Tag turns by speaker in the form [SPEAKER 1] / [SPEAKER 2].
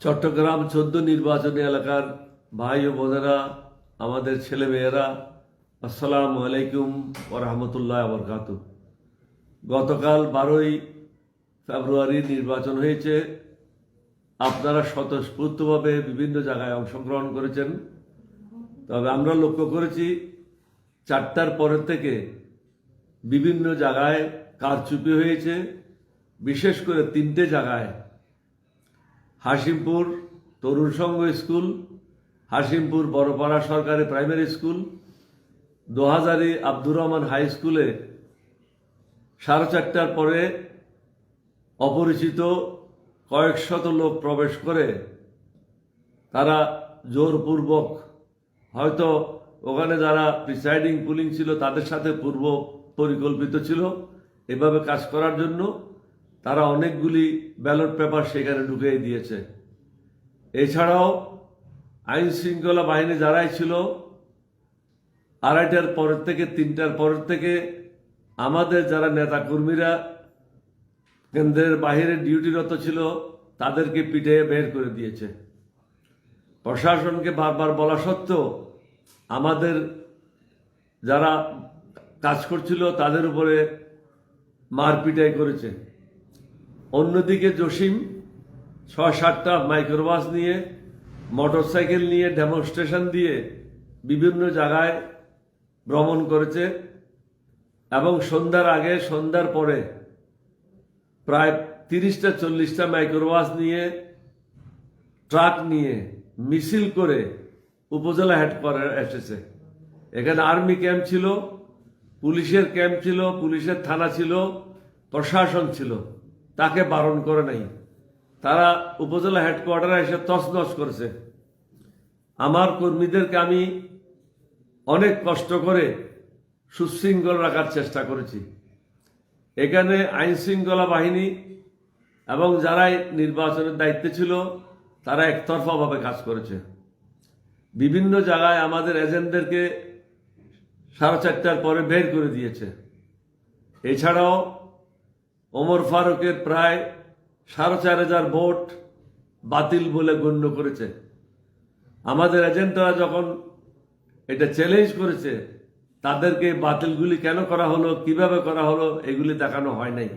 [SPEAKER 1] চট্টগ্রাম 14 নির্বাচনী এলাকার ভাই ও বোনেরা, আমাদের ছেলেমেয়েরা, আসসালামু আলাইকুম ওয়া রাহমাতুল্লাহি ওয়া বারাকাতুহু। গতকাল 12ই ফেব্রুয়ারি নির্বাচন হয়েছে। আপনারা স্বতঃস্ফূর্তভাবে বিভিন্ন জায়গায় অংশগ্রহণ করেছেন। তবে আমরা লক্ষ্য করেছি 4টার পরের থেকে বিভিন্ন জায়গায় কারচুপি হয়েছে। বিশেষ করে 3টে জায়গায়, হাশিমপুর তরুণ সংঘ স্কুল, হাশিমপুর বড়পাড়া সরকারি primary school, Dohazari Abdur Rahman high স্কুলে 4:30টার পরে অপরিচিত কয়েক শত লোক প্রবেশ করে তারা জোরপূর্বক, হয়তো ওখানে যারা প্রিসাইডিং পুলিং ছিল তাদের সাথে পূর্ব পরিকল্পিত ছিল এভাবে কাজ করার জন্য, তারা অনেকগুলি ব্যালট পেপার সেখানে ঢুকিয়ে দিয়েছে। এছাড়াও আইন শৃঙ্খলা বাহিনী যারাই ছিল, 2:30টার পরের থেকে 3টার পরের থেকে আমাদের যারা নেতাকর্মীরা কেন্দ্রের বাইরে ডিউটিরত ছিল তাদেরকে পিটিয়ে বের করে দিয়েছে। প্রশাসনকে বারবার বলা সত্ত্বেও আমাদের যারা কাজ করছিল তাদের উপরে মারপিটাই করেছে। অন্যদিকে জসিম 6-7টা মাইক্রোবাস নিয়ে, মোটরসাইকেল নিয়ে ডেমনস্ট্রেশন দিয়ে বিভিন্ন জায়গায় ভ্রমণ করেছে এবং সন্ধ্যার আগে সন্ধ্যার পরে প্রায় 30টা-40টা মাইক্রোবাস নিয়ে, ট্রাক নিয়ে মিছিল করে উপজেলা হেডকোয়ার্টার এসেছে। এখানে আর্মি ক্যাম্প ছিল, পুলিশের ক্যাম্প ছিল, পুলিশের থানা ছিল, প্রশাসন ছিল, তাকে বারণ করে নাই। তারা উপজেলা হেডকোয়ার্টারে এসে তছনছ করেছে। আমার কর্মীদেরকে আমি অনেক কষ্ট করে সুশৃঙ্খল রাখার চেষ্টা করেছি। এখানে আইন শৃঙ্খলা বাহিনী এবং যারাই নির্বাচনের দায়িত্বে ছিল তারা একতরফাভাবে কাজ করেছে। বিভিন্ন জায়গায় আমাদের এজেন্টদেরকে 4:30টার পরে বের করে দিয়েছে। এছাড়াও ওমর ফারুকের প্রায় 4,500 ভোট বাতিল বলে গণ্য করেছে। আমাদের এজেন্টরা যখন এটা চ্যালেঞ্জ করেছে, তাদেরকে বাতিলগুলি কেন করা হলো, কিভাবে করা হলো, এগুলি দেখানো হয় নাই।